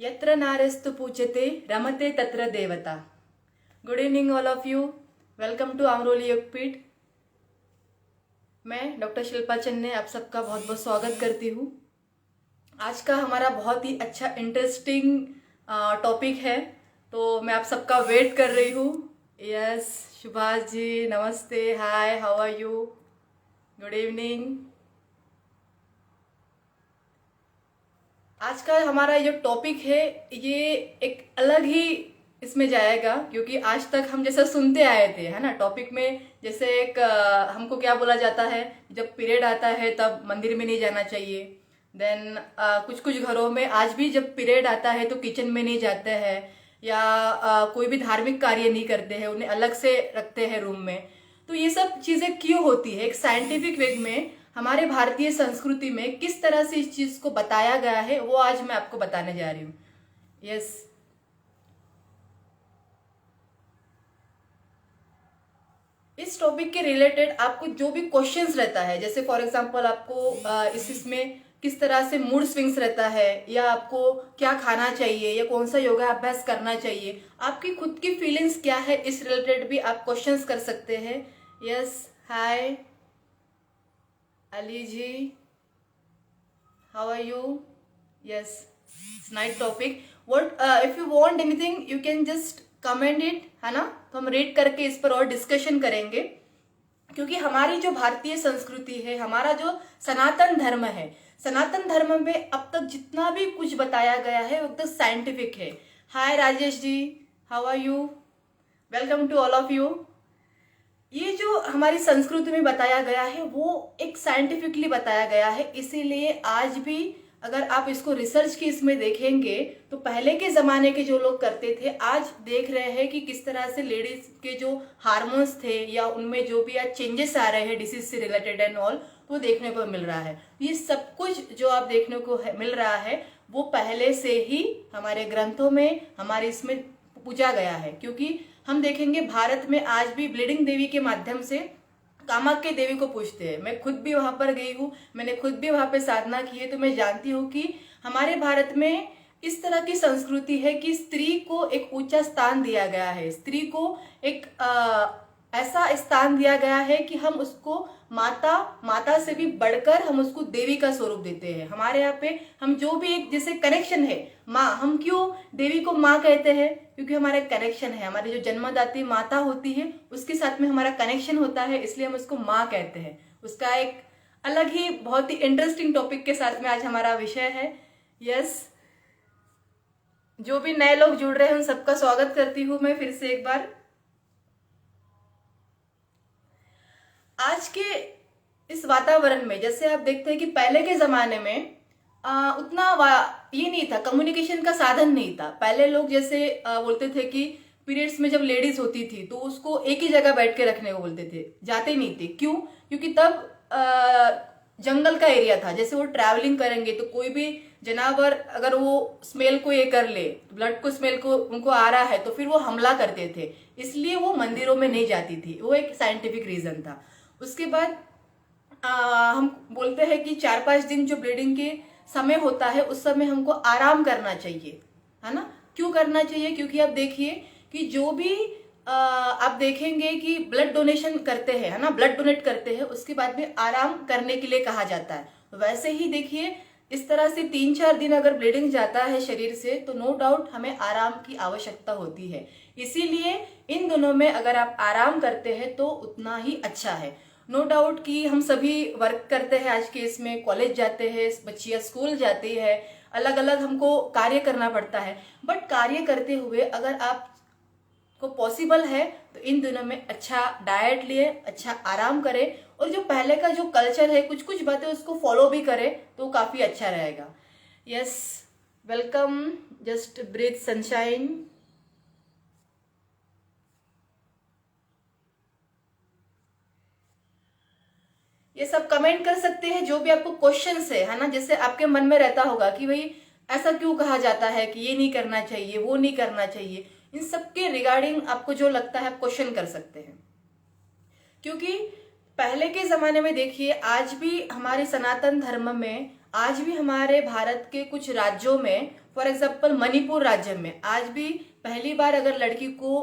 यत्र नारेस्तु पूज्यते रमते तत्र देवता। Good evening all of you. Welcome to Amroli Yogpeeth. मैं डॉक्टर शिल्पा चन्ने आप सबका बहुत बहुत स्वागत करती हूँ। आज का हमारा बहुत ही अच्छा इंटरेस्टिंग टॉपिक है, तो मैं आप सबका वेट कर रही हूँ। यस, सुभाष जी नमस्ते, hi, how are you, good evening. आज का हमारा जो टॉपिक है ये एक अलग ही इसमें जाएगा, क्योंकि आज तक हम जैसा सुनते आए थे, है ना, टॉपिक में जैसे एक हमको क्या बोला जाता है, जब पीरियड आता है तब मंदिर में नहीं जाना चाहिए। देन कुछ कुछ घरों में आज भी जब पीरियड आता है तो किचन में नहीं जाते हैं, या कोई भी धार्मिक कार्य नहीं करते हैं, उन्हें अलग से रखते हैं रूम में। तो ये सब चीज़ें क्यों होती है, एक साइंटिफिक वे में हमारे भारतीय संस्कृति में किस तरह से इस चीज को बताया गया है, वो आज मैं आपको बताने जा रही हूँ। यस, इस टॉपिक के रिलेटेड आपको जो भी क्वेश्चंस रहता है, जैसे फॉर एग्जांपल आपको इसमें किस तरह से मूड स्विंग्स रहता है, या आपको क्या खाना चाहिए, या कौन सा योगा अभ्यास करना चाहिए, आपकी खुद की फीलिंग्स क्या है, इस रिलेटेड भी आप क्वेश्चंस कर सकते हैं। Yes, hi Ali ji, how are you? Yes, it's nice topic. What if you want anything, you can just comment it, है ना, तो हम रेड करके इस पर और डिस्कशन करेंगे। क्योंकि हमारी जो भारतीय संस्कृति है, हमारा जो सनातन धर्म है, सनातन धर्म में अब तक जितना भी कुछ बताया गया है वो एकदम साइंटिफिक है। Hi Rajesh ji, how are you, welcome to all of you. ये जो हमारी संस्कृति में बताया गया है वो एक साइंटिफिकली बताया गया है, इसीलिए आज भी अगर आप इसको रिसर्च की इसमें देखेंगे तो पहले के ज़माने के जो लोग करते थे, आज देख रहे हैं कि किस तरह से लेडीज के जो हार्मोन्स थे या उनमें जो भी आज चेंजेस आ रहे हैं डिसीज से रिलेटेड एंड ऑल, तो देखने को मिल रहा है। ये सब कुछ जो आप देखने को मिल रहा है वो पहले से ही हमारे ग्रंथों में, हमारे इसमें पूजा गया है। क्योंकि हम देखेंगे भारत में आज भी ब्लीडिंग देवी के माध्यम से कामाख्या देवी को पूजते हैं। मैं खुद भी वहां पर गई हूँ, मैंने खुद भी वहां पे साधना की है, तो मैं जानती हूँ कि हमारे भारत में इस तरह की संस्कृति है कि स्त्री को एक ऊंचा स्थान दिया गया है, स्त्री को एक ऐसा स्थान दिया गया है कि हम उसको माता से भी बढ़कर हम उसको देवी का स्वरूप देते हैं। हमारे यहाँ पे हम जो भी एक जैसे कनेक्शन है, माँ, हम क्यों देवी को माँ कहते हैं, क्योंकि हमारा कनेक्शन है, हमारी जो जन्मदात्री माता होती है उसके साथ में हमारा कनेक्शन होता है, इसलिए हम उसको माँ कहते हैं। उसका एक अलग ही बहुत ही इंटरेस्टिंग टॉपिक के साथ में आज हमारा विषय है। यस, जो भी नए लोग जुड़ रहे हैं उन सबका स्वागत करती हूँ मैं फिर से एक बार। आज के इस वातावरण में जैसे आप देखते हैं कि पहले के जमाने में उतना ये नहीं था, कम्युनिकेशन का साधन नहीं था। पहले लोग जैसे बोलते थे कि पीरियड्स में जब लेडीज होती थी तो उसको एक ही जगह बैठ के रखने को बोलते थे, जाते नहीं थे। क्यों? क्योंकि तब जंगल का एरिया था, जैसे वो ट्रैवलिंग करेंगे तो कोई भी जानवर अगर वो स्मेल को ये कर ले, ब्लड को स्मेल को उनको आ रहा है, तो फिर वो हमला करते थे, इसलिए वो मंदिरों में नहीं जाती थी। वो एक साइंटिफिक रीजन था। उसके बाद हम बोलते हैं कि 4-5 दिन जो ब्लीडिंग के समय होता है उस समय हमको आराम करना चाहिए, है ना। क्यों करना चाहिए? क्योंकि आप देखिए कि जो भी आप देखेंगे कि ब्लड डोनेशन करते हैं, है ना, ब्लड डोनेट करते हैं, उसके बाद में आराम करने के लिए कहा जाता है। वैसे ही देखिए इस तरह से 3-4 दिन अगर ब्लीडिंग जाता है शरीर से तो नो डाउट हमें आराम की आवश्यकता होती है। इसीलिए इन दिनों में अगर आप आराम करते हैं तो उतना ही अच्छा है। नो डाउट कि हम सभी वर्क करते हैं, आज के इसमें कॉलेज जाते हैं, बच्चियां स्कूल जाती है, अलग अलग हमको कार्य करना पड़ता है। बट कार्य करते हुए अगर आप को पॉसिबल है तो इन दिनों में अच्छा डाइट लिए, अच्छा आराम करें, और जो पहले का जो कल्चर है कुछ कुछ बातें उसको फॉलो भी करें तो काफी अच्छा रहेगा। Yes, welcome, just breathe sunshine. ये सब कमेंट कर सकते हैं जो भी आपको क्वेश्चंस है ना, जैसे आपके मन में रहता होगा कि भाई ऐसा क्यों कहा जाता है कि ये नहीं करना चाहिए, वो नहीं करना चाहिए, इन सब के रिगार्डिंग आपको जो लगता है आप क्वेश्चन कर सकते हैं। क्योंकि पहले के जमाने में देखिए, आज भी हमारे सनातन धर्म में, आज भी हमारे भारत के कुछ राज्यों में, फॉर एग्जाम्पल मणिपुर राज्य में, आज भी पहली बार अगर लड़की को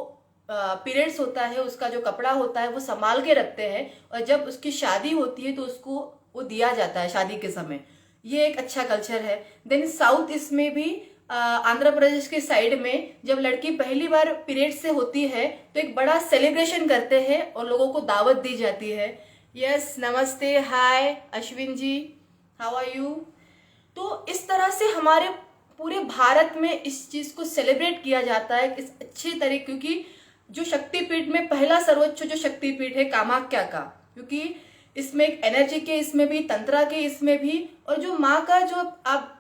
पीरियड्स होता है, उसका जो कपड़ा होता है वो संभाल के रखते हैं, और जब उसकी शादी होती है तो उसको वो दिया जाता है शादी के समय। ये एक अच्छा कल्चर है। देन साउथ ईस्ट में भी आंध्र प्रदेश के साइड में जब लड़की पहली बार पीरियड से होती है तो एक बड़ा सेलिब्रेशन करते हैं और लोगों को दावत दी जाती है। यस, नमस्ते, हाय अश्विन जी, हाउ आर यू। तो इस तरह से हमारे पूरे भारत में इस चीज को सेलिब्रेट किया जाता है इस अच्छे तरीके, क्योंकि जो शक्तिपीठ में पहला सर्वोच्च जो शक्तिपीठ है कामाख्या का, क्योंकि इसमें एक एनर्जी के, इसमें भी तंत्रा के, इसमें भी, और जो माँ का जो आप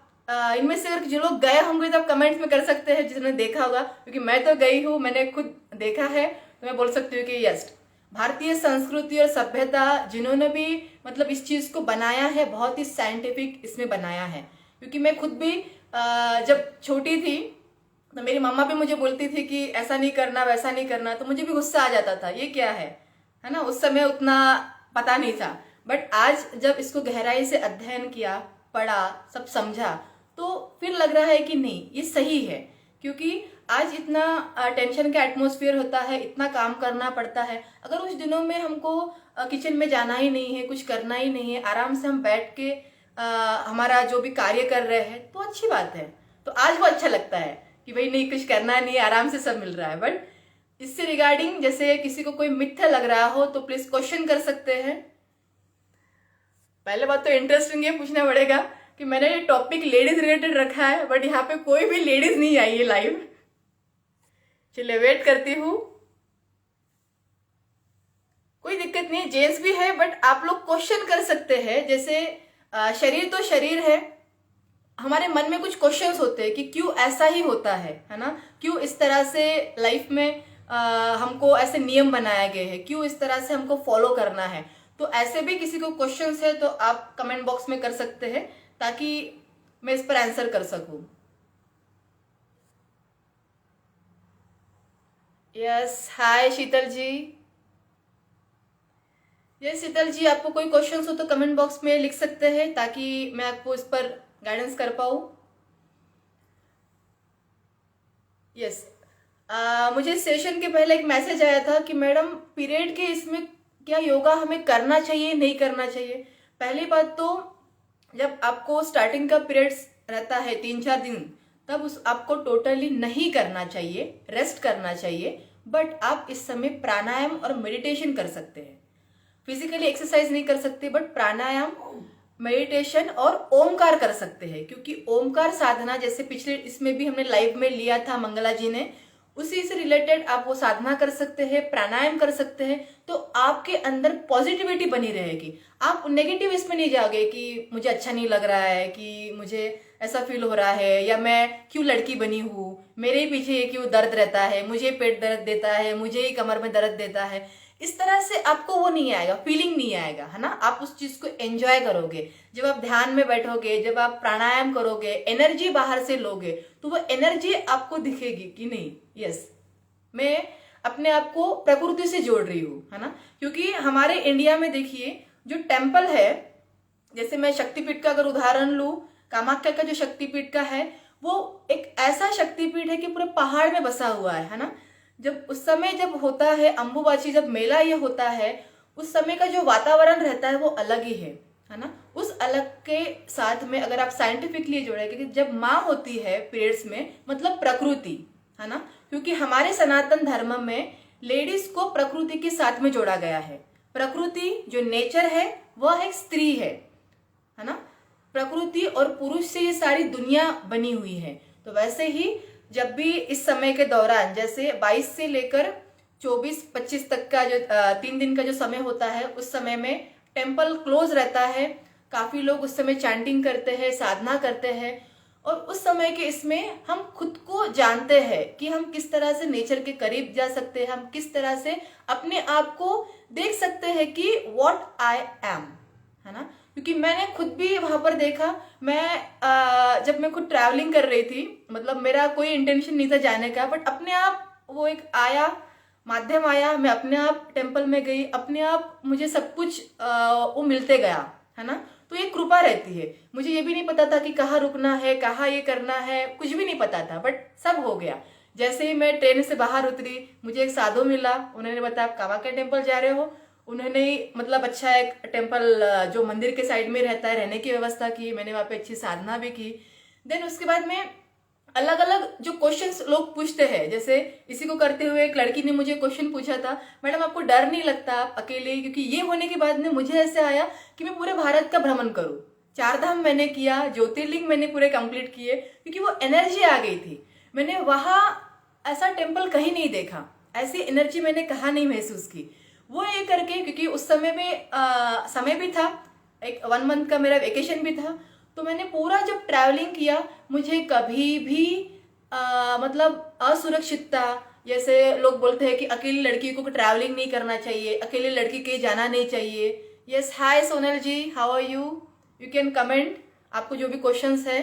इनमें से अगर जो लोग गए होंगे तो आप कमेंट्स में कर सकते हैं जिसने देखा होगा, क्योंकि मैं तो गई हूँ, मैंने खुद देखा है, तो मैं बोल सकती हूँ कि यस, भारतीय संस्कृति और सभ्यता जिन्होंने भी मतलब इस चीज को बनाया है, बहुत ही साइंटिफिक इसमें बनाया है। क्योंकि मैं खुद भी जब छोटी थी तो मेरी मम्मा भी मुझे बोलती थी कि ऐसा नहीं करना, वैसा नहीं करना, तो मुझे भी गुस्सा आ जाता था, ये क्या है ना। उस समय उतना पता नहीं था, बट आज जब इसको गहराई से अध्ययन किया, पढ़ा, सब समझा, तो फिर लग रहा है कि नहीं, ये सही है। क्योंकि आज इतना टेंशन का एटमॉस्फेयर होता है, इतना काम करना पड़ता है, अगर उस दिनों में हमको किचन में जाना ही नहीं है, कुछ करना ही नहीं है, आराम से हम बैठ के हमारा जो भी कार्य कर रहे हैं, तो अच्छी बात है। तो आज वो अच्छा लगता है कि भाई नहीं, कुछ करना नहीं है, आराम से सब मिल रहा है। बट इससे रिगार्डिंग जैसे किसी को कोई मिथ्या लग रहा हो तो प्लीज क्वेश्चन कर सकते हैं। पहले बात तो इंटरेस्टिंग ये पूछना पड़ेगा कि मैंने ये टॉपिक लेडीज रिलेटेड रखा है, बट यहाँ पे कोई भी लेडीज नहीं आई है लाइव। चलिए वेट करती हूँ, कोई दिक्कत नहीं है, जेंट्स भी है, बट आप लोग क्वेश्चन कर सकते हैं। जैसे शरीर तो शरीर है, हमारे मन में कुछ क्वेश्चंस होते हैं कि क्यों ऐसा ही होता है ना, क्यों इस तरह से लाइफ में हमको ऐसे नियम बनाए गए हैं, क्यों इस तरह से हमको फॉलो करना है। तो ऐसे भी किसी को क्वेश्चंस है तो आप कमेंट बॉक्स में कर सकते हैं, ताकि मैं इस पर आंसर कर सकूं। यस, हाय शीतल जी। यस शीतल जी, आपको कोई क्वेश्चंस हो तो कमेंट बॉक्स में लिख सकते हैं, ताकि मैं आपको इस पर गाइडेंस कर पाऊँ। यस, मुझे सेशन के पहले एक मैसेज आया था कि मैडम पीरियड के इसमें क्या योगा हमें करना चाहिए, नहीं करना चाहिए। पहली बात तो जब आपको स्टार्टिंग का पीरियड्स रहता है 3-4 दिन, तब उस आपको टोटली नहीं करना चाहिए, रेस्ट करना चाहिए। बट आप इस समय प्राणायाम और मेडिटेशन कर सकते हैं। फिजिकली एक्सरसाइज नहीं कर सकते, बट प्राणायाम, मेडिटेशन और ओमकार कर सकते हैं। क्योंकि ओमकार साधना, जैसे पिछले इसमें भी हमने लाइव में लिया था मंगला जी ने, उसी से रिलेटेड आप वो साधना कर सकते हैं, प्राणायाम कर सकते हैं। तो आपके अंदर पॉजिटिविटी बनी रहेगी, आप नेगेटिव इसमें नहीं जाओगे कि मुझे अच्छा नहीं लग रहा है, कि मुझे ऐसा फील हो रहा है, या मैं क्यों लड़की बनी हूँ, मेरे पीछे क्यों दर्द रहता है, मुझे पेट दर्द देता है, मुझे ही कमर में दर्द देता है। इस तरह से आपको वो नहीं आएगा, फीलिंग नहीं आएगा, है ना। आप उस चीज को एंजॉय करोगे। जब आप ध्यान में बैठोगे, जब आप प्राणायाम करोगे, एनर्जी बाहर से लोगे, तो वो एनर्जी आपको दिखेगी कि नहीं, यस मैं अपने आप को प्रकृति से जोड़ रही हूँ, है ना। क्योंकि हमारे इंडिया में देखिए जो टेम्पल है, जैसे मैं शक्तिपीठ का अगर उदाहरण लूं, कामाख्या का जो शक्तिपीठ का है, वो एक ऐसा शक्तिपीठ है कि पूरे पहाड़ में बसा हुआ है ना। जब उस समय जब होता है अम्बुबाची, जब मेला ये होता है, उस समय का जो वातावरण रहता है वो अलग ही है ना। उस अलग के साथ में अगर आप साइंटिफिकली जोड़े, क्योंकि जब माँ होती है पीरियड्स में, मतलब प्रकृति, है ना। क्योंकि हमारे सनातन धर्म में लेडीज को प्रकृति के साथ में जोड़ा गया है। प्रकृति जो नेचर है वह एक स्त्री है ना। प्रकृति और पुरुष से ये सारी दुनिया बनी हुई है। तो वैसे ही जब भी इस समय के दौरान, जैसे 22 से लेकर 24-25 तक का जो 3 दिन का जो समय होता है, उस समय में टेम्पल क्लोज रहता है। काफी लोग उस समय चैंटिंग करते हैं, साधना करते हैं, और उस समय के इसमें हम खुद को जानते हैं कि हम किस तरह से नेचर के करीब जा सकते हैं, हम किस तरह से अपने आप को देख सकते हैं कि व्हाट आई एम, है ना। क्योंकि मैंने खुद भी वहां पर देखा, मैं जब मैं खुद ट्रैवलिंग कर रही थी, मतलब मेरा कोई इंटेंशन नहीं था जाने का, बट अपने आप वो एक आया, माध्यम आया, मैं अपने आप टेम्पल में गई, अपने आप मुझे सब कुछ वो मिलते गया, है ना। तो ये कृपा रहती है। मुझे ये भी नहीं पता था कि कहाँ रुकना है, कहाँ ये करना है, कुछ भी नहीं पता था, बट सब हो गया। जैसे ही मैं ट्रेन से बाहर उतरी, मुझे एक साधु मिला, उन्होंने बताया आप कामाख्या टेम्पल जा रहे हो। उन्होंने मतलब अच्छा एक टेम्पल जो मंदिर के साइड में रहता है, रहने की व्यवस्था की, मैंने वहाँ पे अच्छी साधना भी की। देन उसके बाद में अलग अलग जो क्वेश्चंस लोग पूछते हैं, जैसे इसी को करते हुए एक लड़की ने मुझे क्वेश्चन पूछा था, मैडम आपको डर नहीं लगता आप अकेले, क्योंकि ये होने के बाद में मुझे ऐसे आया कि मैं पूरे भारत का भ्रमण करूं, 4 धाम मैंने किया, ज्योतिर्लिंग मैंने पूरे कंप्लीट किए, क्योंकि वो एनर्जी आ गई थी। मैंने वहां ऐसा टेम्पल कहीं नहीं देखा, ऐसी एनर्जी मैंने कहाँ नहीं महसूस की। वो ये करके, क्योंकि उस समय में समय भी था, एक 1 मंथ का मेरा वेकेशन भी था, तो मैंने पूरा जब ट्रैवलिंग किया, मुझे कभी भी मतलब असुरक्षितता, जैसे लोग बोलते हैं कि अकेली लड़की को ट्रैवलिंग नहीं करना चाहिए, अकेली लड़की कहीं जाना नहीं चाहिए। Yes, hi Sonal ji, how are you, you can comment, आपको जो भी क्वेश्चंस है।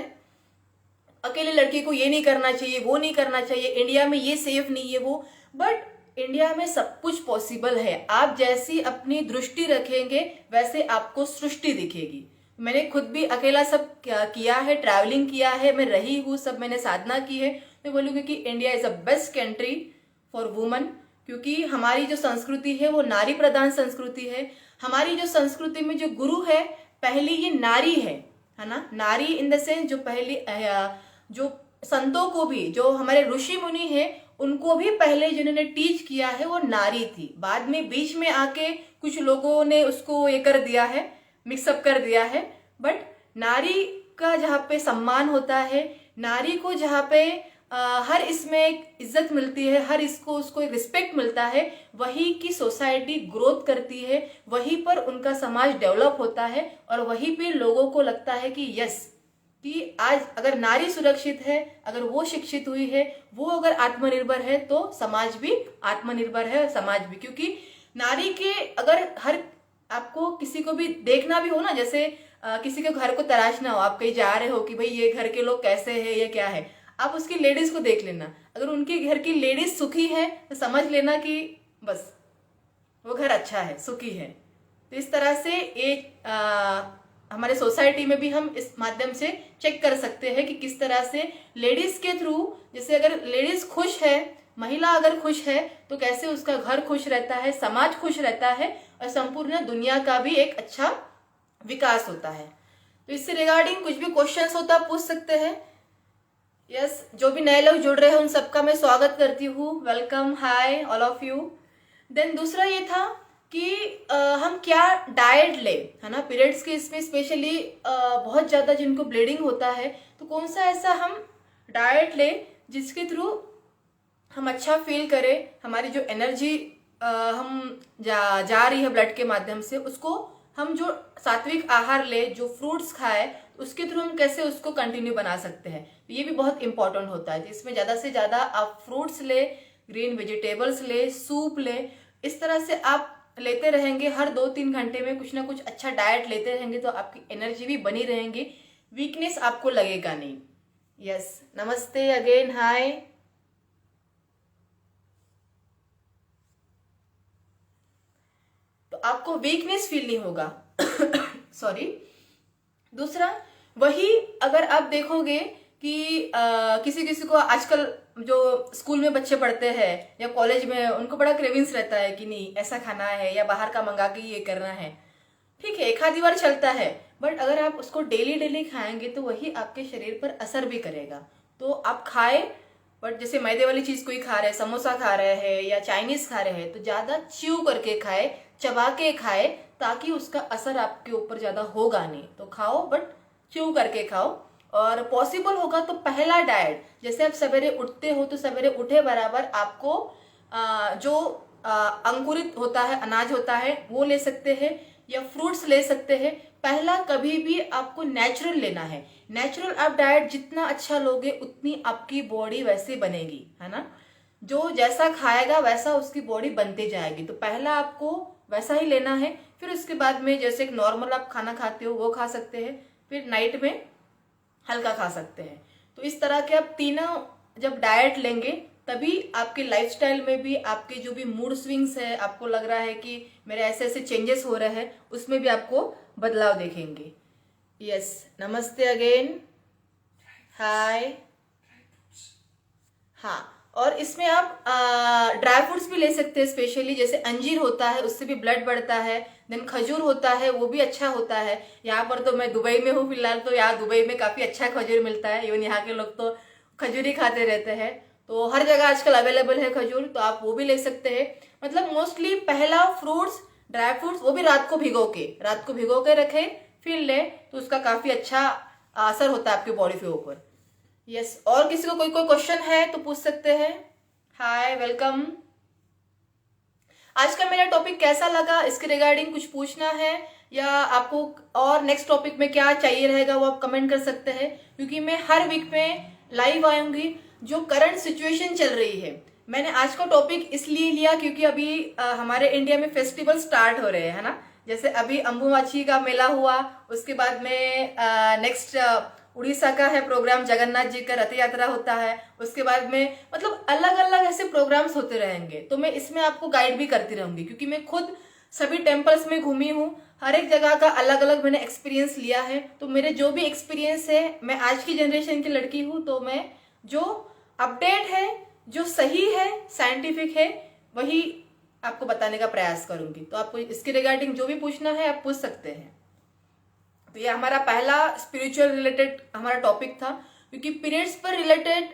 अकेले लड़की को ये नहीं करना चाहिए, वो नहीं करना चाहिए, इंडिया में ये सेफ नहीं है वो, बट इंडिया में सब कुछ पॉसिबल है। आप जैसी अपनी दृष्टि रखेंगे वैसे आपको सृष्टि दिखेगी। मैंने खुद भी अकेला सब किया है, ट्रैवलिंग किया है, मैं रही हूँ, सब मैंने साधना की है। मैं बोलूँगी कि India is a best country for woman, क्योंकि हमारी जो संस्कृति है वो नारी प्रधान संस्कृति है। हमारी जो संस्कृति में जो गुरु है, पहली ये नारी है ना। नारी इन द सेंस जो पहली जो संतों को भी, जो हमारे ऋषि मुनि है, उनको भी पहले जिन्होंने टीच किया है वो नारी थी। बाद में बीच में आके कुछ लोगों ने उसको ये कर दिया है, मिक्सअप कर दिया है, बट नारी का जहाँ पे सम्मान होता है, नारी को जहाँ पे हर इसमें एक इज्जत मिलती है, हर इसको उसको एक रिस्पेक्ट मिलता है, वही की सोसाइटी ग्रोथ करती है, वहीं पर उनका समाज डेवलप होता है, और वहीं पे लोगों को लगता है कि यस, कि आज अगर नारी सुरक्षित है, अगर वो शिक्षित हुई है, वो अगर आत्मनिर्भर है, तो समाज भी आत्मनिर्भर है, समाज भी। क्योंकि नारी के अगर हर, आपको किसी को भी देखना भी हो ना, जैसे किसी के घर को तराशना हो, आप कहीं जा रहे हो कि भाई ये घर के लोग कैसे हैं, ये क्या है, आप उसकी लेडीज को देख लेना। अगर उनके घर की लेडीज सुखी है तो समझ लेना कि बस वो घर अच्छा है, सुखी है। तो इस तरह से एक हमारे सोसाइटी में भी हम इस माध्यम से चेक कर सकते हैं कि किस तरह से लेडीज के थ्रू, जैसे अगर लेडीज खुश है, महिला अगर खुश है, तो कैसे उसका घर खुश रहता है, समाज खुश रहता है, और संपूर्ण दुनिया का भी एक अच्छा विकास होता है। तो इससे रिगार्डिंग कुछ भी क्वेश्चंस होता आप पूछ सकते हैं। यस, जो भी नए लोग जुड़ रहे हैं उन सबका मैं स्वागत करती हूँ, welcome, hi all of you. Then दूसरा ये था कि हम क्या डाइट ले, है ना, पीरियड्स के इसमें स्पेशली बहुत ज़्यादा जिनको ब्लीडिंग होता है, तो कौन सा ऐसा हम डाइट ले जिसके थ्रू हम अच्छा फील करें, हमारी जो एनर्जी हम जा रही है ब्लड के माध्यम से, उसको हम जो सात्विक आहार ले, जो फ्रूट्स खाए, उसके थ्रू हम कैसे उसको कंटिन्यू बना सकते हैं। तो ये भी बहुत इंपॉर्टेंट होता है। इसमें ज़्यादा से ज़्यादा आप फ्रूट्स ले, ग्रीन वेजिटेबल्स ले, सूप ले, इस तरह से आप लेते रहेंगे, हर 2-3 घंटे में कुछ ना कुछ अच्छा डाइट लेते रहेंगे, तो आपकी एनर्जी भी बनी रहेंगी, वीकनेस आपको लगेगा नहीं। यस, नमस्ते अगेन, हाय। तो आपको वीकनेस फील नहीं होगा। सॉरी। दूसरा, वही अगर आप देखोगे कि किसी किसी को आजकल जो स्कूल में बच्चे पढ़ते हैं या कॉलेज में, उनको बड़ा क्रेविंग्स रहता है कि नहीं ऐसा खाना है या बाहर का मंगा के ये करना है। ठीक है, एक आधी बार चलता है, बट अगर आप उसको डेली डेली खाएंगे तो वही आपके शरीर पर असर भी करेगा। तो आप खाए, बट जैसे मैदे वाली चीज कोई खा रहे हैं, समोसा खा रहे हैं या चाइनीज खा रहे हैं, तो ज्यादा च्यू करके खाए, चबा के खाए, ताकि उसका असर आपके ऊपर ज्यादा होगा नहीं। तो खाओ, बट च्यू करके खाओ। और पॉसिबल होगा तो पहला डाइट, जैसे आप सवेरे उठते हो तो सवेरे उठे बराबर आपको जो अंकुरित होता है, अनाज होता है, वो ले सकते हैं, या फ्रूट्स ले सकते हैं। पहला कभी भी आपको नेचुरल लेना है। नेचुरल आप डाइट जितना अच्छा लोगे उतनी आपकी बॉडी वैसे बनेगी, है ना। जो जैसा खाएगा वैसा उसकी बॉडी बनते जाएगी। तो पहला आपको वैसा ही लेना है, फिर उसके बाद में जैसे एक नॉर्मल आप खाना खाते हो वो खा सकते हैं, फिर नाइट में हल्का खा सकते हैं। तो इस तरह के आप तीनों जब डाइट लेंगे तभी आपके लाइफस्टाइल में भी, आपके जो भी मूड स्विंग्स है, आपको लग रहा है कि मेरे ऐसे ऐसे चेंजेस हो रहे हैं, उसमें भी आपको बदलाव देखेंगे। यस, नमस्ते अगेन, हाय। हाँ, और इसमें आप ड्राई फ्रूट्स भी ले सकते हैं, स्पेशली जैसे अंजीर होता है, उससे भी ब्लड बढ़ता है। देन खजूर होता है, वो भी अच्छा होता है। यहाँ पर तो मैं दुबई में हूँ फिलहाल, तो यहाँ दुबई में काफी अच्छा खजूर मिलता है। इवन यहाँ के लोग तो खजूर ही खाते रहते हैं, तो हर जगह आजकल अवेलेबल है खजूर, तो आप वो भी ले सकते हैं। मतलब मोस्टली पहला फ्रूट्स, ड्राई फ्रूट्स, वो भी रात को भिगो के रखें, फिर ले, तो उसका काफी अच्छा असर होता है आपके बॉडी के ऊपर। यस, और किसी को कोई कोई क्वेश्चन है तो पूछ सकते हैं। हाय, वेलकम। आज का मेरा टॉपिक कैसा लगा, इसके रिगार्डिंग कुछ पूछना है या आपको और नेक्स्ट टॉपिक में क्या चाहिए रहेगा, वो आप कमेंट कर सकते हैं, क्योंकि मैं हर वीक में लाइव आऊंगी जो करंट सिचुएशन चल रही है। मैंने आज का टॉपिक इसलिए लिया क्योंकि अभी हमारे इंडिया में फेस्टिवल स्टार्ट हो रहे हैं, है ना। जैसे अभी अंबुबाची का मेला हुआ, उसके बाद में नेक्स्ट उड़ीसा का है प्रोग्राम, जगन्नाथ जी का रथ यात्रा होता है, उसके बाद में मतलब अलग अलग ऐसे प्रोग्राम्स होते रहेंगे। तो मैं इसमें आपको गाइड भी करती रहूंगी, क्योंकि मैं खुद सभी टेम्पल्स में घूमी हूँ, हर एक जगह का अलग अलग मैंने एक्सपीरियंस लिया है। तो मेरे जो भी एक्सपीरियंस है, मैं आज की जनरेशन की लड़की हूँ, तो मैं जो अपडेट है, जो सही है, साइंटिफिक है, वही आपको बताने का प्रयास करूंगी। तो आपको इसके रिगार्डिंग जो भी पूछना है आप पूछ सकते हैं। तो ये हमारा पहला स्पिरिचुअल रिलेटेड हमारा टॉपिक था, क्योंकि पीरियड्स पर रिलेटेड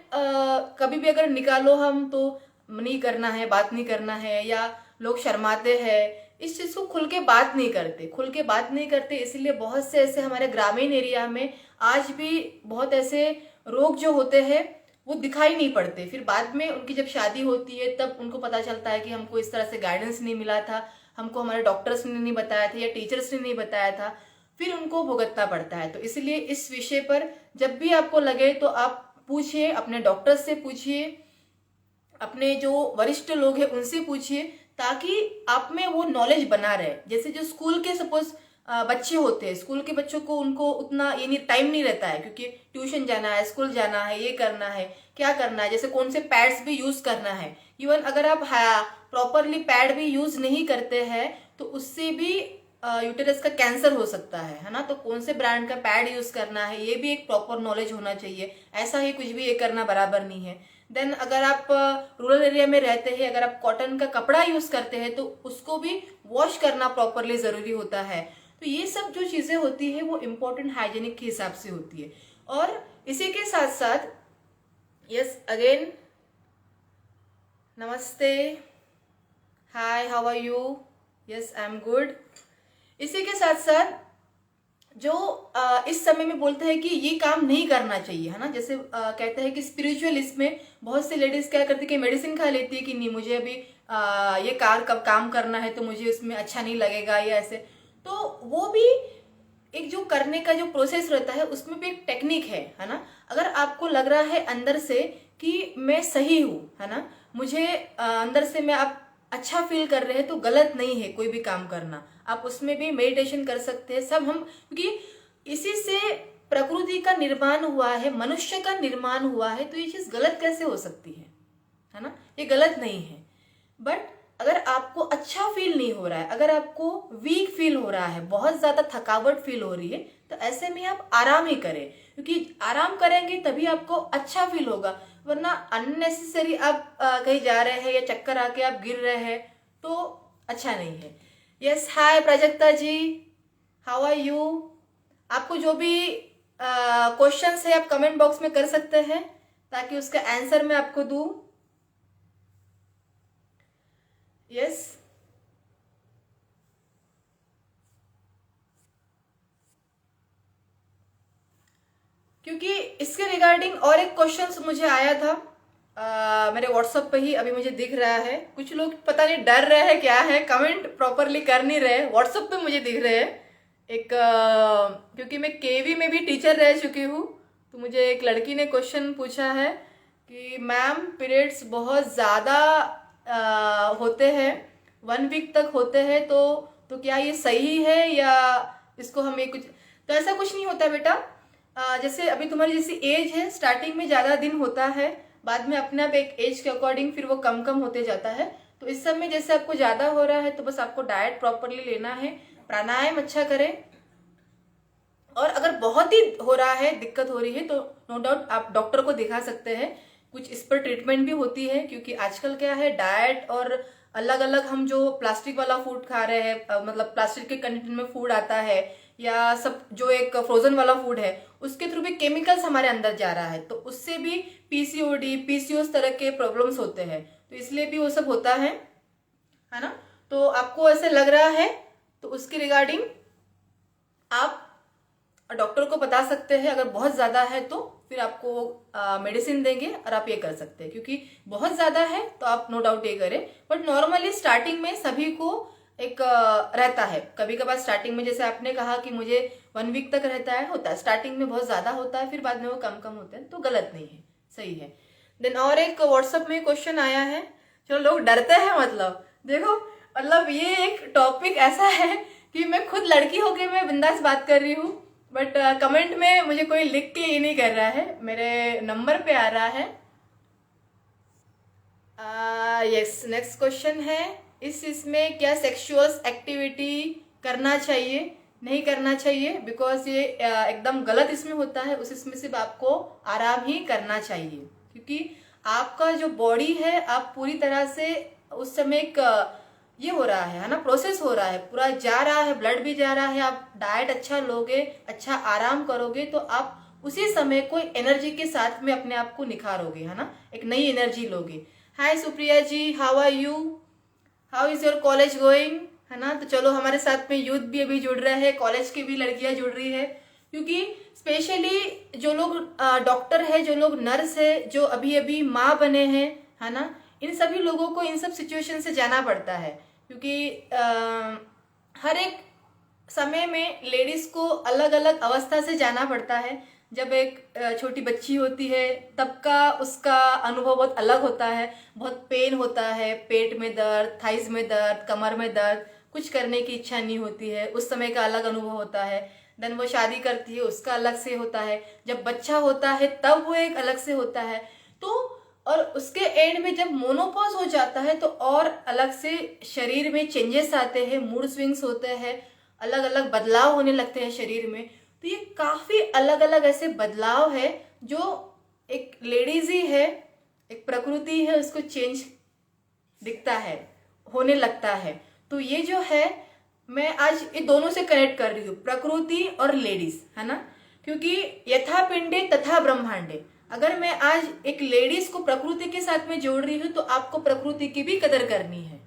कभी भी अगर निकालो हम, तो नहीं करना है, बात नहीं करना है, या लोग शर्माते हैं, इस चीज को खुल के बात नहीं करते। इसलिए बहुत से ऐसे हमारे ग्रामीण एरिया में आज भी बहुत ऐसे रोग जो होते हैं वो दिखाई नहीं पड़ते। फिर बाद में उनकी जब शादी होती है तब उनको पता चलता है कि हमको इस तरह से गाइडेंस नहीं मिला था, हमको हमारे डॉक्टर्स ने नहीं बताया था, या टीचर्स ने नहीं बताया था, फिर उनको भुगतना पड़ता है। तो इसलिए इस विषय पर जब भी आपको लगे तो आप पूछिए, अपने डॉक्टर से पूछिए, अपने जो वरिष्ठ लोग हैं उनसे पूछिए, ताकि आप में वो नॉलेज बना रहे। जैसे जो स्कूल के सपोज बच्चे होते हैं, स्कूल के बच्चों को उनको उतना ये नहीं टाइम नहीं रहता है, क्योंकि ट्यूशन जाना है, स्कूल जाना है, ये करना है, क्या करना है, जैसे कौन से पैड्स भी यूज करना है। इवन अगर आप प्रॉपरली पैड भी यूज नहीं करते हैं तो उससे भी यूटेरस का कैंसर हो सकता है ना। तो कौन से ब्रांड का पैड यूज करना है, ये भी एक प्रॉपर नॉलेज होना चाहिए। ऐसा ही कुछ भी ये करना बराबर नहीं है। देन अगर आप रूरल एरिया में रहते हैं, अगर आप कॉटन का कपड़ा यूज करते हैं तो उसको भी वॉश करना प्रॉपरली जरूरी होता है। तो ये सब जो चीजें होती है वो इम्पोर्टेंट हाइजीनिक के हिसाब से होती है। और इसी के साथ साथ, यस अगेन, नमस्ते, hi, how are you, yes I am good. इसी के साथ साथ जो इस समय में बोलते हैं कि ये काम नहीं करना चाहिए, है ना। जैसे कहते हैं कि स्पिरिचुअल, इसमें बहुत सी लेडीज क्या करती है कि मेडिसिन खा लेती है कि नहीं मुझे अभी ये कब काम करना है तो मुझे उसमें अच्छा नहीं लगेगा, या ऐसे। तो वो भी एक जो करने का जो प्रोसेस रहता है उसमें भी एक टेक्निक है ना। अगर आपको लग रहा है अंदर से कि मैं सही हूँ, है ना, मुझे अंदर से मैं आप अच्छा फील कर रहे हैं, तो गलत नहीं है कोई भी काम करना। आप उसमें भी मेडिटेशन कर सकते हैं सब हम, क्योंकि इसी से प्रकृति का निर्माण हुआ है, मनुष्य का निर्माण हुआ है। तो ये चीज गलत कैसे हो सकती है ना, ये गलत नहीं है। बट अगर आपको अच्छा फील नहीं हो रहा है, अगर आपको वीक फील हो रहा है, बहुत ज्यादा थकावट फील हो रही है, तो ऐसे में आप आराम ही करें, क्योंकि आराम करेंगे तभी आपको अच्छा फील होगा। वरना अननेसेसरी आप कहीं जा रहे हैं या चक्कर आके आप गिर रहे हैं तो अच्छा नहीं है। Yes, hi Prajakta ji, how are you. आपको जो भी क्वेश्चंस है आप कमेंट बॉक्स में कर सकते हैं, ताकि उसका आंसर मैं आपको दूं। यस, क्योंकि इसके रिगार्डिंग और एक क्वेश्चन मुझे आया था मेरे व्हाट्सएप पे ही, अभी मुझे दिख रहा है। कुछ लोग पता नहीं डर रहे हैं क्या है, कमेंट प्रॉपरली कर नहीं रहे, व्हाट्सएप पे मुझे दिख रहे हैं। एक क्योंकि मैं केवी में भी टीचर रह चुकी हूँ, तो मुझे एक लड़की ने क्वेश्चन पूछा है कि मैम पीरियड्स बहुत ज़्यादा होते हैं, 1 वीक तक होते हैं, तो क्या ये सही है या इसको हमें कुछ। तो ऐसा कुछ नहीं होता बेटा। जैसे अभी तुम्हारी जैसी एज है, स्टार्टिंग में ज़्यादा दिन होता है, बाद में अपने आप एक एज के अकॉर्डिंग फिर वो कम कम होते जाता है। तो इस सब में जैसे आपको ज्यादा हो रहा है तो बस आपको डाइट प्रॉपरली लेना है, प्राणायाम अच्छा करें, और अगर बहुत ही हो रहा है, दिक्कत हो रही है, तो नो डाउट आप डॉक्टर को दिखा सकते हैं। कुछ इस पर ट्रीटमेंट भी होती है, क्योंकि आजकल क्या है, डाइट और अलग अलग हम जो प्लास्टिक वाला फूड खा रहे हैं, मतलब प्लास्टिक के कंटेनर में फूड आता है, या सब जो एक फ्रोजन वाला फूड है, उसके थ्रू भी केमिकल्स हमारे अंदर जा रहा है, तो उससे भी पीसीओडी, पीसीओएस तरह के प्रॉब्लम्स होते हैं, तो इसलिए भी वो सब होता है ना। तो आपको ऐसे लग रहा है तो उसके रिगार्डिंग आप डॉक्टर को बता सकते हैं। अगर बहुत ज्यादा है तो फिर आपको मेडिसिन देंगे और आप ये कर सकते हैं, क्योंकि बहुत ज्यादा है तो आप नो डाउट ये करें। बट नॉर्मली स्टार्टिंग में सभी को एक रहता है, कभी कभार स्टार्टिंग में, जैसे आपने कहा कि मुझे 1 वीक तक रहता है, होता है स्टार्टिंग में बहुत ज्यादा होता है, फिर बाद में वो कम कम होते हैं, तो गलत नहीं है, सही है। देन और एक व्हाट्सएप में क्वेश्चन आया है, चलो लोग डरते हैं, मतलब देखो, मतलब ये एक टॉपिक ऐसा है कि मैं खुद लड़की होके मैं बिंदास बात कर रही हूँ, बट कमेंट में मुझे कोई लिख के ये नहीं कर रहा है, मेरे नंबर पे आ रहा है। यस, नेक्स्ट क्वेश्चन है, इसमें क्या सेक्सुअल एक्टिविटी करना चाहिए, नहीं करना चाहिए, बिकॉज ये एकदम गलत इसमें होता है। इसमें सिर्फ आपको आराम ही करना चाहिए, क्योंकि आपका जो बॉडी है, आप पूरी तरह से उस समय एक ये हो रहा है ना, प्रोसेस हो रहा है, पूरा जा रहा है, ब्लड भी जा रहा है। आप डाइट अच्छा लोगे, अच्छा आराम करोगे, तो आप उसी समय कोई एनर्जी के साथ में अपने आप को निखारोगे, है ना, एक नई एनर्जी लोगे। Hi Supriya ji, how are you, how is your college going, है ना। तो चलो, हमारे साथ में यूथ भी अभी जुड़ रहे हैं, कॉलेज की भी लड़कियां जुड़ रही है, क्योंकि स्पेशली जो लोग डॉक्टर है, जो लोग नर्स है, जो अभी अभी माँ बने हैं, है ना, इन सभी लोगों को इन सब सिचुएशन से जाना पड़ता है, क्योंकि हर एक समय में लेडीज को अलग अलग अवस्था से जाना पड़ता है। जब एक छोटी बच्ची होती है तब का उसका अनुभव बहुत अलग होता है, बहुत पेन होता है, पेट में दर्द, थाइज में दर्द, कमर में दर्द, कुछ करने की इच्छा नहीं होती है, उस समय का अलग अनुभव होता है। देन वो शादी करती है, उसका अलग से होता है, जब बच्चा होता है तब वो एक अलग से होता है, तो और उसके एंड में जब मोनोपॉज हो जाता है तो और अलग से शरीर में चेंजेस आते हैं, मूड स्विंग्स होते हैं, अलग अलग बदलाव होने लगते हैं शरीर में। तो ये काफी अलग अलग ऐसे बदलाव है जो एक लेडीज ही है, एक प्रकृति है, उसको चेंज दिखता है, होने लगता है। तो ये जो है, मैं आज ये दोनों से कनेक्ट कर रही हूँ, प्रकृति और लेडीज, है ना, क्योंकि यथा पिंडे तथा ब्रह्मांडे। अगर मैं आज एक लेडीज को प्रकृति के साथ में जोड़ रही हूँ तो आपको प्रकृति की भी कदर करनी है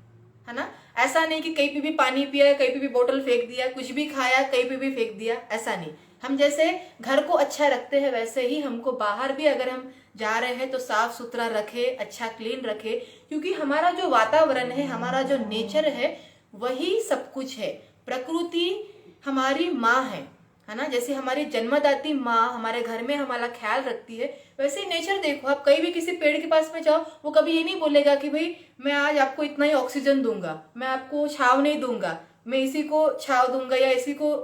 ना। ऐसा नहीं कि कहीं पे भी पानी पिया, कहीं पे भी बोतल फेंक दिया, कुछ भी खाया कहीं पे भी फेंक दिया, ऐसा नहीं। हम जैसे घर को अच्छा रखते हैं वैसे ही हमको बाहर भी अगर हम जा रहे हैं तो साफ सुथरा रखे, अच्छा क्लीन रखे, क्योंकि हमारा जो वातावरण है, हमारा जो नेचर है, वही सब कुछ है। प्रकृति हमारी माँ है ना, जैसे हमारी जन्मदाती माँ हमारे घर में हमारा ख्याल रखती है, वैसे ही नेचर देखो, आप कहीं भी किसी पेड़ के पास में जाओ, वो कभी ये नहीं बोलेगा कि भाई मैं आज आपको इतना ही ऑक्सीजन दूंगा, मैं आपको छाव नहीं दूंगा, मैं इसी को छाव दूंगा या इसी को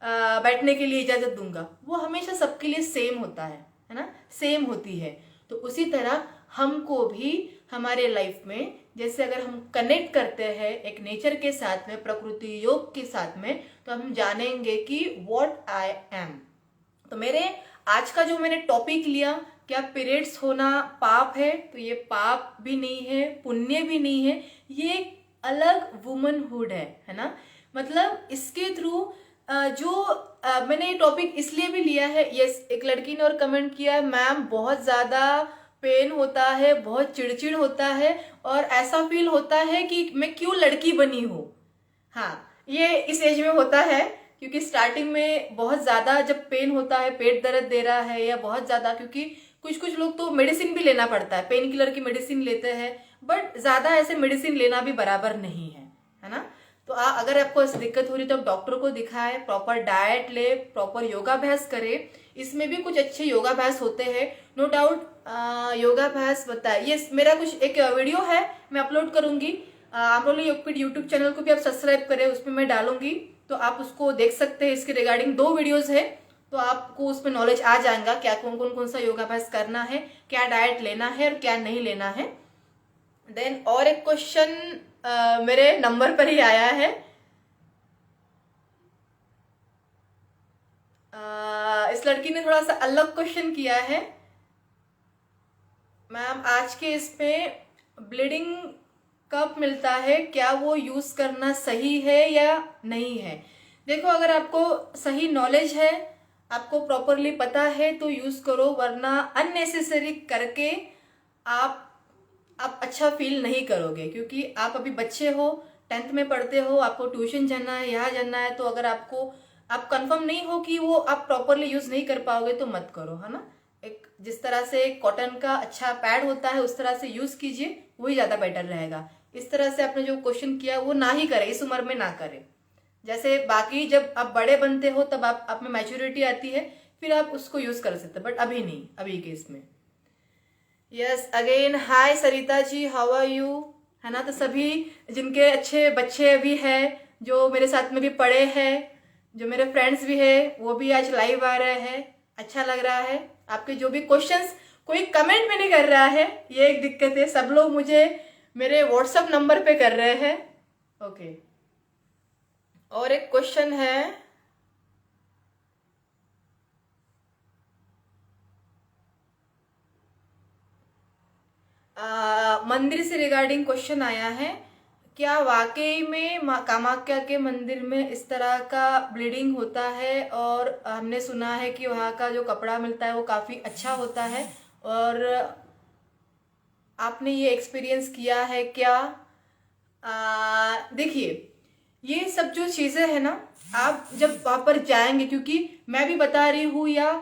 बैठने के लिए इजाजत दूंगा। वो हमेशा सबके लिए सेम होता है ना, सेम होती है। तो उसी तरह हमको भी हमारे लाइफ में, जैसे अगर हम कनेक्ट करते हैं एक नेचर के साथ में, प्रकृति योग के साथ में, तो हम जानेंगे कि व्हाट आई एम। तो मेरे आज का जो मैंने टॉपिक लिया, क्या पीरियड्स होना पाप है, तो ये पाप भी नहीं है, पुण्य भी नहीं है, ये एक अलग वुमनहुड है ना। मतलब इसके थ्रू जो मैंने ये टॉपिक इसलिए भी लिया है, यस, एक लड़की ने और कमेंट किया, मैम बहुत ज्यादा पेन होता है, बहुत चिड़चिड़ होता है, और ऐसा फील होता है कि मैं क्यों लड़की बनी हूँ। हाँ, ये इस एज में होता है, क्योंकि स्टार्टिंग में बहुत ज्यादा जब पेन होता है, पेट दर्द दे रहा है या बहुत ज्यादा, क्योंकि कुछ लोग तो मेडिसिन भी लेना पड़ता है, पेन किलर की मेडिसिन लेते हैं, बट ज्यादा ऐसे मेडिसिन लेना भी बराबर नहीं है ना। तो अगर आपको ऐसी दिक्कत हो रही तो आप डॉक्टर को दिखाए, प्रॉपर डाइट ले, प्रॉपर योगाभ्यास करे। इसमें भी कुछ अच्छे योगाभ्यास होते हैं, नो डाउट। योगाभ्यास बताए, ये मेरा कुछ एक वीडियो है, मैं अपलोड करूंगी। आप लोग यूट्यूब चैनल को भी आप सब्सक्राइब करें, उसमें मैं डालूंगी, तो आप उसको देख सकते हैं। इसके रिगार्डिंग 2 वीडियोस है, तो आपको उसमें नॉलेज आ जाएगा क्या कौन सा योगाभ्यास करना है, क्या डाइट लेना है और क्या नहीं लेना है। देन और एक क्वेश्चन मेरे नंबर पर ही आया है। इस लड़की ने थोड़ा सा अलग क्वेश्चन किया है। मैम आज के इसमें ब्लीडिंग कप मिलता है, क्या वो यूज करना सही है या नहीं है? देखो, अगर आपको सही नॉलेज है, आपको प्रॉपरली पता है तो यूज करो, वरना अननेसेसरी करके आप अच्छा फील नहीं करोगे, क्योंकि आप अभी बच्चे हो, 10th में पढ़ते हो, आपको ट्यूशन जाना है, यहाँ जाना है, तो अगर आप कंफर्म नहीं हो कि वो आप प्रॉपरली यूज नहीं कर पाओगे तो मत करो, है ना। एक जिस तरह से कॉटन का अच्छा पैड होता है उस तरह से यूज कीजिए, वही ज्यादा बेटर रहेगा। इस तरह से आपने जो क्वेश्चन किया वो ना ही करें, इस उम्र में ना करें। जैसे बाकी जब आप बड़े बनते हो तब आप में मैच्योरिटी आती है, फिर आप उसको यूज कर सकते, बट अभी नहीं, अभी के इसमें। Yes again, hi Sarita ji, how are you, है ना। तो सभी जिनके अच्छे बच्चे भी हैं, जो मेरे साथ में भी पढ़े हैं, जो मेरे फ्रेंड्स भी है, वो भी आज लाइव आ रहे हैं। अच्छा लग रहा है आपके जो भी क्वेश्चंस, कोई कमेंट में नहीं कर रहा है, ये एक दिक्कत है। सब लोग मुझे मेरे व्हाट्सएप नंबर पे कर रहे हैं। ओके, और एक क्वेश्चन है, मंदिर से रिगार्डिंग क्वेश्चन आया है, क्या वाकई में कामाख्या के मंदिर में इस तरह का ब्लीडिंग होता है? और हमने सुना है कि वहाँ का जो कपड़ा मिलता है वो काफ़ी अच्छा होता है, और आपने ये एक्सपीरियंस किया है क्या? देखिए, ये सब जो चीज़ें हैं ना, आप जब वहाँ पर जाएंगे, क्योंकि मैं भी बता रही हूँ या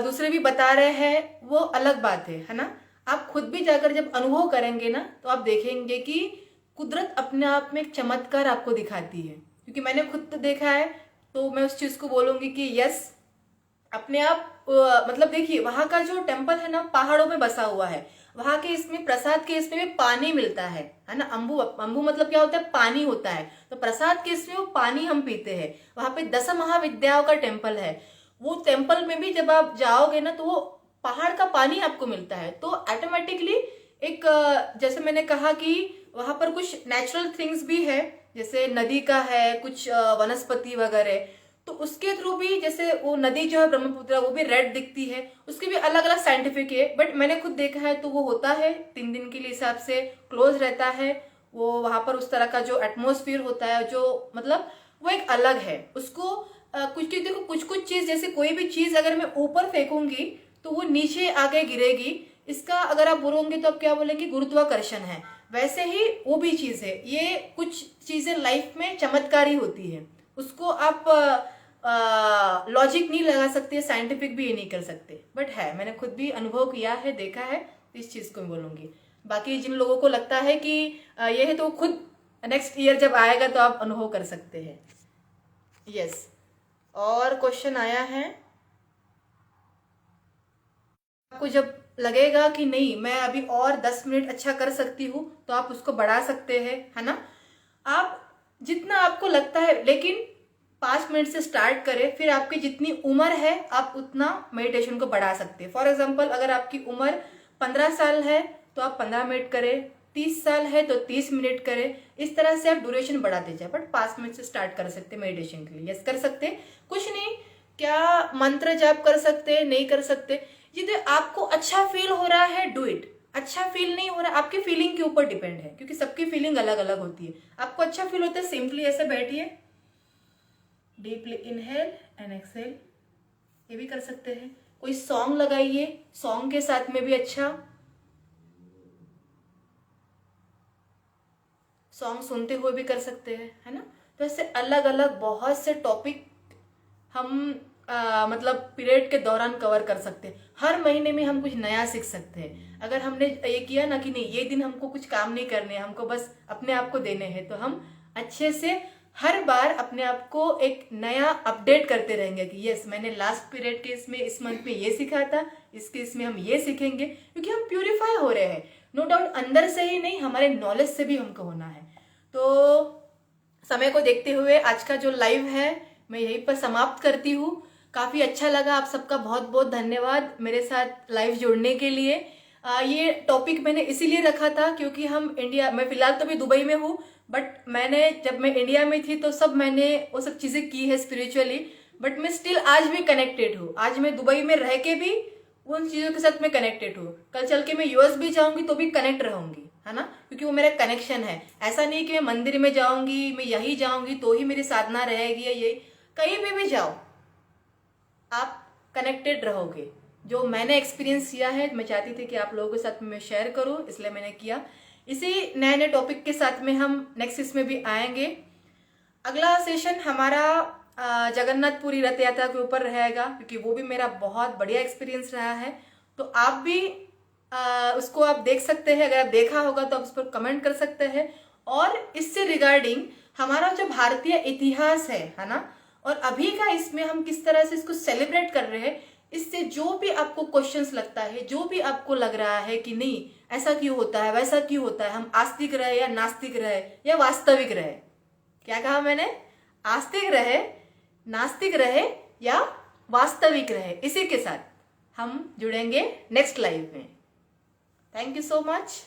दूसरे भी बता रहे हैं, वो अलग बात है ना। आप खुद भी जाकर जब अनुभव करेंगे ना, तो आप देखेंगे कि कुदरत अपने आप में एक चमत्कार आपको दिखाती है, क्योंकि मैंने खुद तो देखा है, तो मैं उस चीज़ को बोलूँगी कि यस, अपने आप मतलब देखिए, वहाँ का जो टेम्पल है ना, पहाड़ों में बसा हुआ है। वहाँ के इसमें प्रसाद के इसमें भी पानी मिलता है ना। अम्बू अम्बू मतलब क्या होता है? पानी होता है। तो प्रसाद के इसमें वो पानी हम पीते हैं। वहाँ पे 10 महाविद्याओं का टेम्पल है। वो टेम्पल में भी जब आप जाओगे ना, तो वो पहाड़ का पानी आपको मिलता है। तो ऑटोमेटिकली एक जैसे मैंने कहा कि वहां पर कुछ नेचुरल थिंग्स भी है, जैसे नदी का है, कुछ वनस्पति वगैरह, तो उसके थ्रू भी, जैसे वो नदी जो है ब्रह्मपुत्र, वो भी रेड दिखती है, उसके भी अलग अलग साइंटिफिक है। बट मैंने खुद देखा है, तो वो होता है 3 दिन के लिए हिसाब से क्लोज रहता है वो। वहां पर उस तरह का जो एटमोस्फियर होता है, जो मतलब वो एक अलग है उसको। कुछ देखो, कुछ कुछ चीज, जैसे कोई भी चीज अगर मैं ऊपर फेंकूंगी तो वो नीचे आगे गिरेगी। इसका अगर आप बोलोगे तो आप क्या बोलेंगे? गुरुत्वाकर्षण है। वैसे ही वो भी चीज है। ये कुछ चीजें लाइफ में चमत्कारी होती है, उसको आप लॉजिक नहीं लगा सकते, साइंटिफिक भी ये नहीं कर सकते, बट है, मैंने खुद भी अनुभव किया है, देखा है, इस चीज को मैं बोलूंगी। बाकी जिन लोगों को लगता है कि ये है, तो खुद नेक्स्ट ईयर जब आएगा तो आप अनुभव कर सकते हैं। यस, और क्वेश्चन आया है, आपको जब लगेगा कि नहीं, मैं अभी और 10 मिनट अच्छा कर सकती हूँ, तो आप उसको बढ़ा सकते हैं, है ना। आप जितना आपको लगता है, लेकिन 5 मिनट से स्टार्ट करें, फिर आपकी जितनी उम्र है आप उतना मेडिटेशन को बढ़ा सकते हैं। फॉर एग्जाम्पल, अगर आपकी उम्र 15 साल है तो आप 15 मिनट करें, 30 साल है तो 30 मिनट करें। इस तरह से आप ड्यूरेशन बढ़ाते जाए, बट 5 मिनट से स्टार्ट कर सकते हैं मेडिटेशन के लिए। यस, कर सकते, कुछ नहीं, क्या मंत्र जाप कर सकते, नहीं कर सकते, यदि आपको अच्छा फील हो रहा है डू इट। अच्छा फील नहीं हो रहा, आपकी फीलिंग के ऊपर डिपेंड है, क्योंकि सबकी फीलिंग अलग अलग होती है। आपको अच्छा फील होता है, सिंपली ऐसे बैठिए, डीपली इनहेल एंड एक्सहेल, ये भी कर सकते हैं। कोई सॉन्ग लगाइए, सॉन्ग के साथ में भी अच्छा, सॉन्ग सुनते हुए भी कर सकते हैं, है ना। तो ऐसे अलग अलग बहुत से टॉपिक हम मतलब पीरियड के दौरान कवर कर सकते हैं। हर महीने में हम कुछ नया सीख सकते हैं। अगर हमने ये किया ना कि नहीं, ये दिन हमको कुछ काम नहीं करने, हमको बस अपने आप को देने हैं, तो हम अच्छे से हर बार अपने आप को एक नया अपडेट करते रहेंगे कि यस, मैंने लास्ट पीरियड के इसमें इस मंथ में ये सीखा था, इसके इसमें हम ये सीखेंगे, क्योंकि हम प्यूरिफाई हो रहे हैं। नो डाउट, अंदर से ही नहीं, हमारे नॉलेज से भी हमको होना है। तो समय को देखते हुए आज का जो लाइव है मैं यहीं पर समाप्त करती हूँ। काफ़ी अच्छा लगा। आप सबका बहुत बहुत धन्यवाद मेरे साथ लाइव जुड़ने के लिए। ये टॉपिक मैंने इसीलिए रखा था क्योंकि हम इंडिया, मैं फिलहाल तो भी दुबई में हूँ, बट मैंने जब मैं इंडिया में थी तो सब मैंने वो सब चीज़ें की है स्पिरिचुअली, बट मैं स्टिल आज भी कनेक्टेड हूँ। आज मैं दुबई में रह के भी उन चीज़ों के साथ मैं कनेक्टेड हूँ। कल चल के मैं यूएस भी जाऊंगी तो भी कनेक्ट रहूंगी, है ना, क्योंकि वो मेरा कनेक्शन है। ऐसा नहीं कि मैं मंदिर में जाऊंगी, मैं यही जाऊंगी तो ही मेरी साधना रहेगी या यही, कहीं भी जाओ आप कनेक्टेड रहोगे। जो मैंने एक्सपीरियंस किया है मैं चाहती थी कि आप लोगों के साथ में शेयर करूं, इसलिए मैंने किया। इसी नए नए टॉपिक के साथ में हम नेक्स्ट इसमें भी आएंगे। अगला सेशन हमारा जगन्नाथपुरी रथ यात्रा के ऊपर रहेगा, क्योंकि वो भी मेरा बहुत बढ़िया एक्सपीरियंस रहा है। तो आप भी उसको आप देख सकते हैं, अगर आप देखा होगा तो आप उस पर कमेंट कर सकते हैं। और इससे रिगार्डिंग हमारा जो भारतीय इतिहास है ना, और अभी का इसमें हम किस तरह से इसको सेलिब्रेट कर रहे हैं, इससे जो भी आपको क्वेश्चंस लगता है, जो भी आपको लग रहा है कि नहीं ऐसा क्यों होता है, वैसा क्यों होता है, हम आस्तिक रहे या नास्तिक रहे या वास्तविक रहे, क्या कहा मैंने, आस्तिक रहे, नास्तिक रहे या वास्तविक रहे, इसी के साथ हम जुड़ेंगे नेक्स्ट लाइव में। Thank you so much.